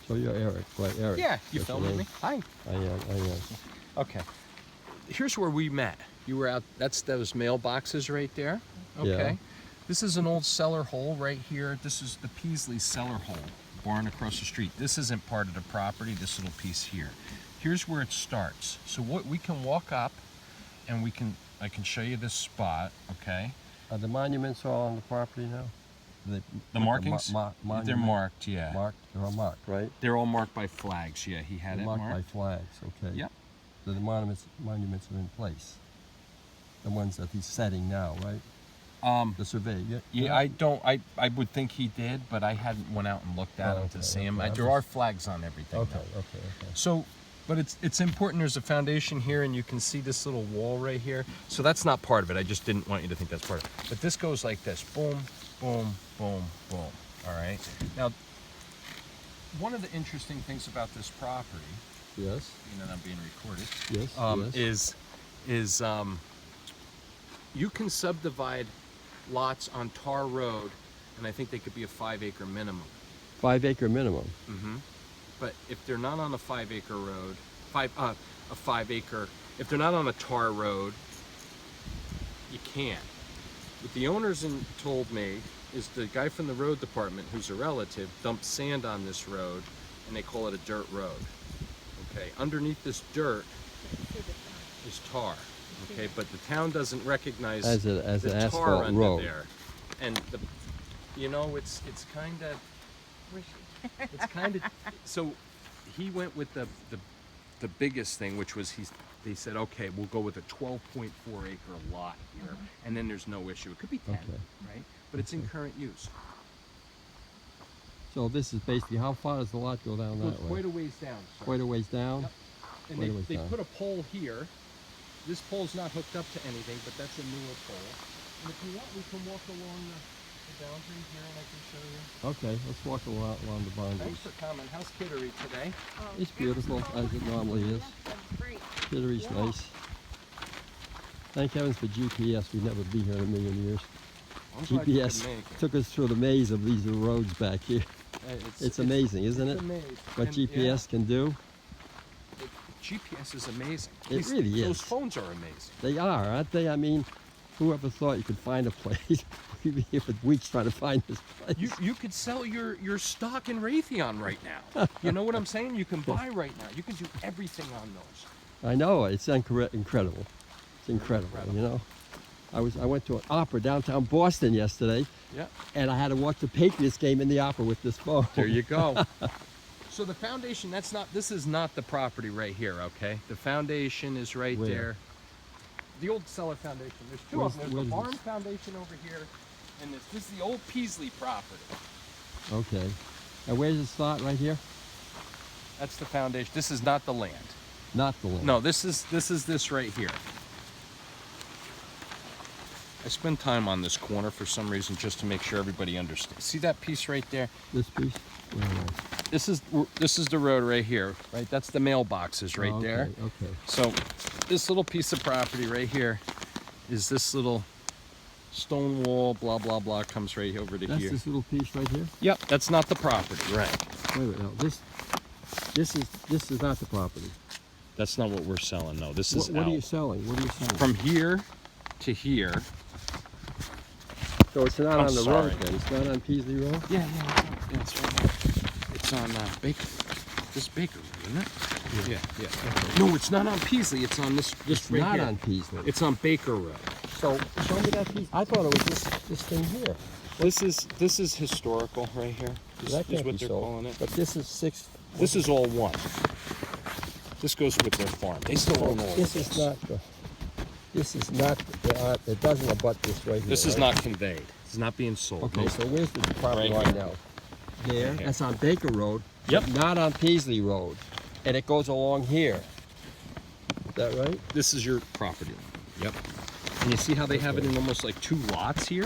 So you're Eric, right? Eric. Yeah, you That's your filming name? me? Hi. I am. Okay. Here's where we met. You were out, that's those mailboxes right there. Okay. Yeah. This is an old cellar hole right here. This is the Peasley cellar hole, barn across the street. This isn't part of the property, this little piece here. Here's where it starts. So what we can walk up and I can show you this spot, okay? Are the monuments all on the property now? The markings? They're monument? marked, yeah. Marked? They're all marked, right? They're all marked by flags, yeah. He had They're it marked marked. by flags, okay. Yep. So the monuments are in place. The ones that he's setting now, right? The survey, yeah. Yeah, I would think he did, but I hadn't went out and looked at them to see him. okay. There are flags on everything. Okay, though. okay. So, but it's important. There's a foundation here, and you can see this little wall right here. So that's not part of it. I just didn't want you to think that's part of it. But this goes like this: boom, boom, boom, boom. All right. Now, one of the interesting things about this property, Yes, being that I'm being recorded, yes. is you can subdivide lots on Tar Road, and I think they could be a 5-acre minimum. 5 acre minimum. But if they're not on a 5-acre road, a 5 acre, if they're not on a tar road, you can't. What the owners told me is the guy from the road department, who's a relative, dumped sand on this road, and they call it a dirt road. Okay, underneath this dirt is tar. Okay, but the town doesn't recognize As the an tar asphalt under road. there, and it's kind of. It's kind of so. He went with the biggest thing, which was they said, okay, we'll go with a 12.4 acre lot here, and then there's no issue. It could be 10, Okay. right? But it's in current use. So this is basically, how far does the lot go down It that goes way? quite a ways down. Sir. Quite a ways down? Yep. And Quite a ways they down. put a pole here. This pole's not hooked up to anything, but that's a newer pole. And if you want, we can walk along the boundary here, and I can show you. Okay, let's walk along the boundaries. Thanks for coming. How's Kittery today? It's beautiful, as it normally is. Kittery's nice. Thank heavens for GPS. We'd never be here in a million years. I'm glad you GPS could make it. took us through the maze of these roads back here. Hey, It's amazing, isn't it's it? amazing. What And, GPS can do. yeah, GPS is amazing. It really Those is. phones are amazing. They are, aren't they? I mean, whoever thought you could find a place? We'd be here for weeks trying to find this place. You could sell your stock in Raytheon right now. You know what I'm saying? You can buy right now. You can do everything on those. I know, it's incredible. It's incredible, you know. I went to an opera downtown Boston yesterday, Yeah. and I had to watch the Patriots game in the opera with this phone. There you go. So the foundation, this is not the property right here, okay? The foundation is right Where? there. The old cellar foundation. There's two of them. There's where's the barn this? foundation over here, and this is the old Peasley property. Okay. And where does it start? Right here? That's the foundation. This is not the land. Not the land. No, this is this right here. I spend time on this corner for some reason just to make sure everybody understands. See that piece right there? This piece? This is the road right here, right? That's the mailboxes right there. Okay. So this little piece of property right here is this little stone wall, blah, blah, blah, comes right over to That's here. this little piece right here? Yep, that's not the property, right? Wait, no. This is not the property. That's not what we're selling, no. This is What are you out. selling? What are you selling? From here to here. So it's not I'm on the sorry. road then? It's not on Peasley Road? Yeah, it's right here. It's on Baker. This Baker Road, isn't it? Yeah. Okay. No, it's not on Peasley. It's on this It's right not here. on Peasley. It's on Baker Road. So show me that piece. I thought it was this thing here. This is historical right here. This That is can't what be they're sold. calling it. But this is 6. This is all one. This goes with their farm. They still own all This of is not the. This is not. It doesn't abut this right here. This is right? not conveyed. It's not being sold. Okay, No. so where's the property Right line here. now? There. Right here. That's on Baker Road. Yep. but Not on Peasley Road, and it goes along here. Is that right? This is your property line. Yep. And you see how they have it in almost like 2 lots here?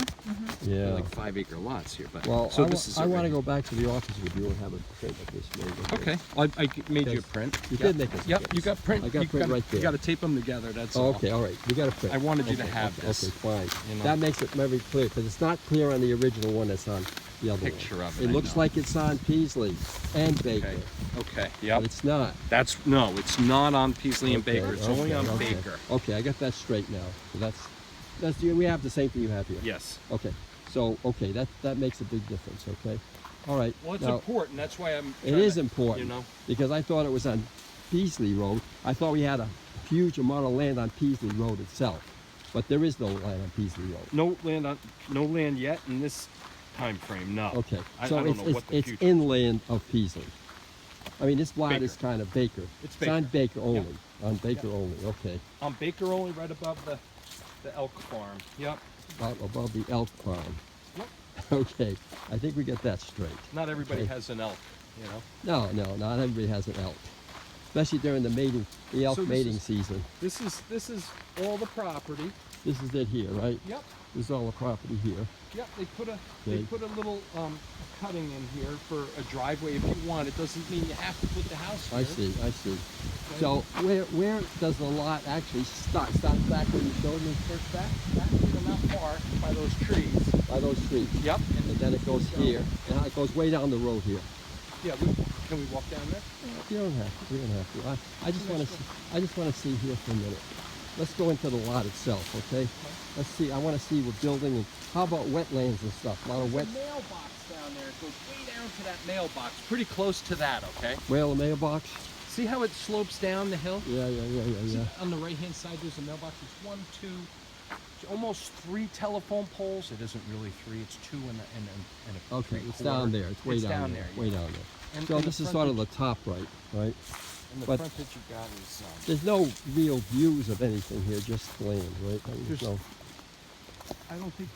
Yeah. They're like 5-acre lots here. But Well, so I, this is I it want right to go back to the office with you and have a print of this maybe. here. Okay. I made you a Yes. print. You Yep. did make us a Yep. print. You got print. I got you print gotta, right there. You got to tape them together. That's Oh, all. okay, all right. You got a print. I wanted you to Okay, have okay, this. Okay, fine. You know. That makes it very clear because it's not clear on the original one that's on the other picture one. of it. It I looks know. like it's on Peasley and Baker, Okay. but Yep. it's not. No, it's not on Peasley and Okay, Baker. It's only on okay. Baker. Okay, I got that straight now. So that's we have the same thing you have here. Yes. Okay, so okay, that makes a big difference. Okay, all right. Well, it's now, important. That's why I'm. it trying is to, important, You know. because I thought it was on Peasley Road. I thought we had a huge amount of land on Peasley Road itself, but there is no land on Peasley Road. No land yet in this time frame. No. Okay, I so don't it's know what the it's future. inland of Peasley. I mean, this lot Baker. is kind of Baker. It's on Baker. Baker only. On Baker only. Okay, On Baker only, right above the elk farm. Yep. above the elk farm. Yep. Okay, I think we get that straight. Not everybody Okay. has an elk. You know. No, not everybody has an elk, especially during the elk So this mating is- season. This is all the property. This is it here, right? Yep. This is all the property here. Yep. They Okay. put a little cutting in here for a driveway if you want. It doesn't mean you have to put the house here. I see. So where does the lot actually start? Start back where you showed me first back? Back here, not far, by those trees. By those trees. Yep. And then it goes here, and it goes way down the road here. Yeah. Can we walk down there? You don't have to. You don't have to. I just want to. I just want to see here for a minute. Let's go into the lot itself, okay? Let's see. I want to see what building and how about wetlands and stuff. A lot of wet. There's a mailbox down there. It goes way down to that mailbox. Pretty close to that, okay? Well, a mailbox. See how it slopes down the hill? Yeah. See, on the right-hand side, there's a mailbox. It's 1, 2, almost 3 telephone poles. It isn't really 3. It's 2 and a Okay, it's 3/4. down there. It's way It's down there. Way yeah. down there. And- So and this the is sort of the frontage- top right, right? And the but- frontage you got is There's no real views of anything here, just land, right? I mean, there's There's- no. I don't think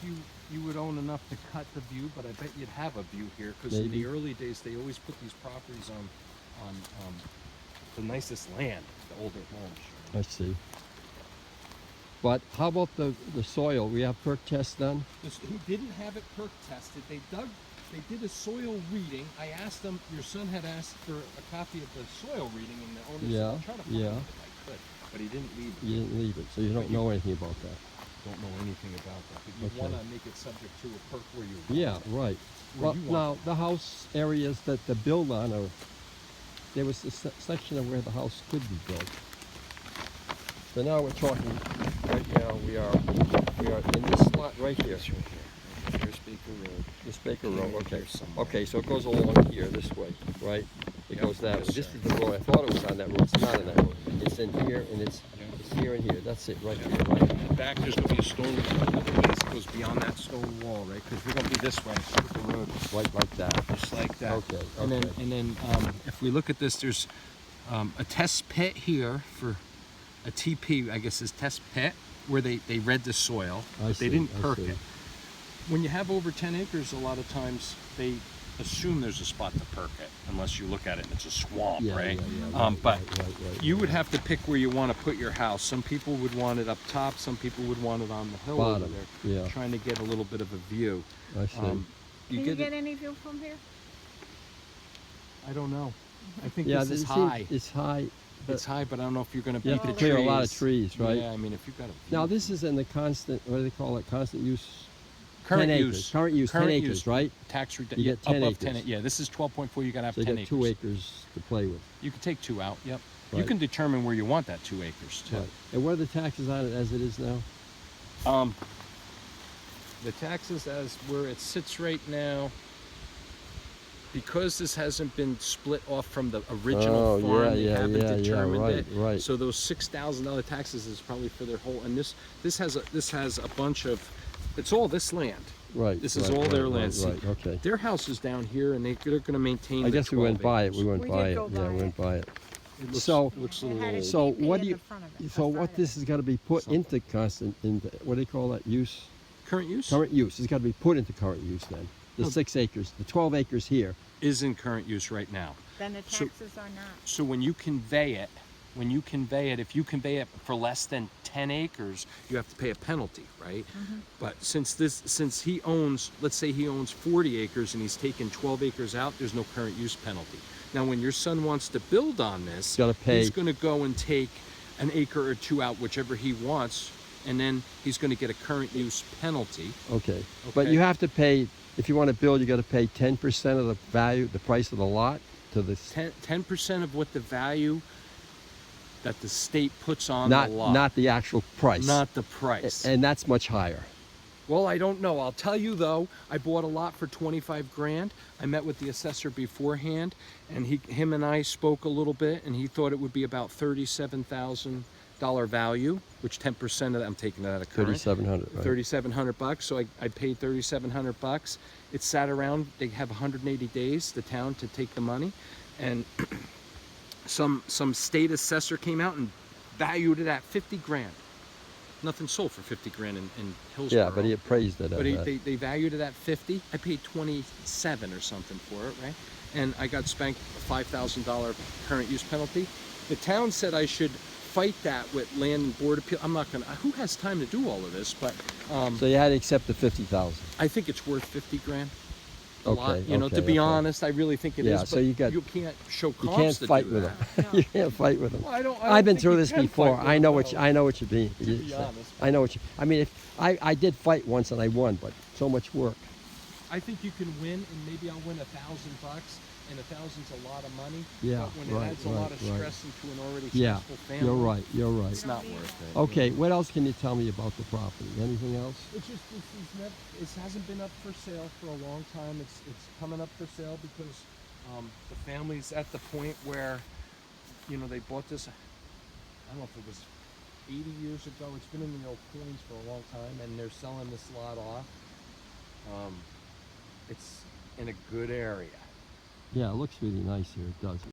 you would own enough to cut the view, but I bet you'd have a view here because in Maybe. the early days they always put these properties on the nicest land, the older homes. I see. But how about the soil? We have perk tests done? He didn't have it perk tested. They did a soil reading. I asked them, your son had asked for a copy of the soil reading, and the owner said, I'll try to find it if I could. But he didn't leave it. You didn't leave it, so you don't know anything about that. Don't know anything about that. But you Okay. want to make it subject to a perk where you want Yeah, it. right. Where Well, you want now, the house areas that the build on are, there was a section of where the house could be built. So now we're talking, right now, we are in this lot right here. It's right here. There's Baker Road. This Baker Road, Here, okay. here somewhere. Okay, so it goes along here this way, right? It Yep, goes that way. yes, This sir. is the road. I thought it was on that road. It's not on that road. It's in here and it's here and here. That's it, right here, right? In the back, there's going to be a stone wall. This goes beyond that stone wall, right? Because we're going to be this way. Look at the road. Right like that. Just like that. Okay, And then, okay. if we look at this, there's a test pit here for a TP, I guess is test pit, where they read the soil, I but they see, didn't I perk see. it. When you have over 10 acres, a lot of times they assume there's a spot to perk it, unless you look at it and it's a swamp, Yeah, right? yeah, But right, you would have to pick where you want to put your house. Some people would want it up top. Some people would want it on the hill over Bottom, there, yeah. trying to get a little bit of a view. I see. Um, Can you get it- any view from here? I don't know. I think Yeah, this is it seems- high. It's high. It's high, but I don't know if you're going to You beat have to the clear a trees. lot of trees, right? Yeah, I mean, if you've got a Now this is in the constant, what do they call it? Constant use? current 10 use, acres. Current use, 10 acres, right? Tax You reduction. get 10 above acres. 10. Yeah, this is 12.4. You got to have So you 10 get acres. 2 acres to play with. You can take 2 out. Yep. You Right. can determine where you want that 2 acres too. Right. And what are the taxes on it as it is now? The taxes as where it sits right now, because this hasn't been split off from the original Oh, farm, yeah, they yeah, haven't yeah, yeah, determined right, it. right. So those $6,000 taxes is probably for their whole. And this has a bunch of. It's all this land. Right. This is right, all right, their right, land. See, Right, okay. Their house is down here, and they're going to maintain. I the guess we wouldn't 12 buy it. acres. We wouldn't We buy did it. go Yeah, by we it. wouldn't buy it. It looks, So- looks a It little had a old. So DP what in do you? the front of it, So outside what of this is got to be put into constant, what do they call that? Use? Current use Current use. It's got to be put into current use then. The No. 6 acres, the 12 acres here. is in current use right now. Then the So- taxes are not. So when you convey it, if you convey it for less than 10 acres, you have to pay a penalty, right? But since he owns, let's say he owns 40 acres and he's taken 12 acres out, there's no current use penalty. Now, when your son wants to build on this, Gotta pay. he's going to go and take an acre or 2 out, whichever he wants, and then he's going to get a current use penalty. Okay. But Okay. you have to pay if you want to build, you got to pay 10% of the value, the price of the lot to the 10% of what the value that the state puts on not the lot. not the actual price. Not the price. And that's much higher. Well, I don't know. I'll tell you though, I bought a lot for 25 grand. I met with the assessor beforehand, and him and I spoke a little bit, and he thought it would be about $37,000 value, which 10% of that, I'm taking that out of current. 3,700. Right? $3,700. So I paid $3,700. It sat around. They have 180 days, the town, to take the money, and some state assessor came out and valued it at 50 grand. Nothing sold for 50 grand in Hillsborough. Yeah, but he appraised it. But they valued it at 50. I paid 27 or something for it, right? And I got spanked a $5,000 current use penalty. The town said I should fight that with Land and Board Appeal. I'm not gonna. Who has time to do all of this? But so you had to accept the 50,000. I think it's worth 50 grand. A Okay, lot. You know, okay, to be okay. honest, I really think it is. Yeah, But so you can't show You comps can't to fight do with that. them. You can't fight with them. Well, I don't I've been think through you this can before. fight with I them, know no. what you mean. To be honest. I know what you. I mean, I did fight once and I won, but so much work. I think you can win, and maybe I'll win $1,000, and $1,000's a lot of money. Yeah, But when it right, adds a lot of right. stress into an already Yeah, stressful family, you're right. You're right. it's not worth it. Okay, what else can you tell me about the property? Anything else? It's just it hasn't been up for sale for a long time. It's coming up for sale because the family's at the point where, you know, they bought this. I don't know if it was 80 years ago. It's been in the old coins for a long time, and they're selling this lot off. It's in a good area. Yeah, it looks really nice here. It does.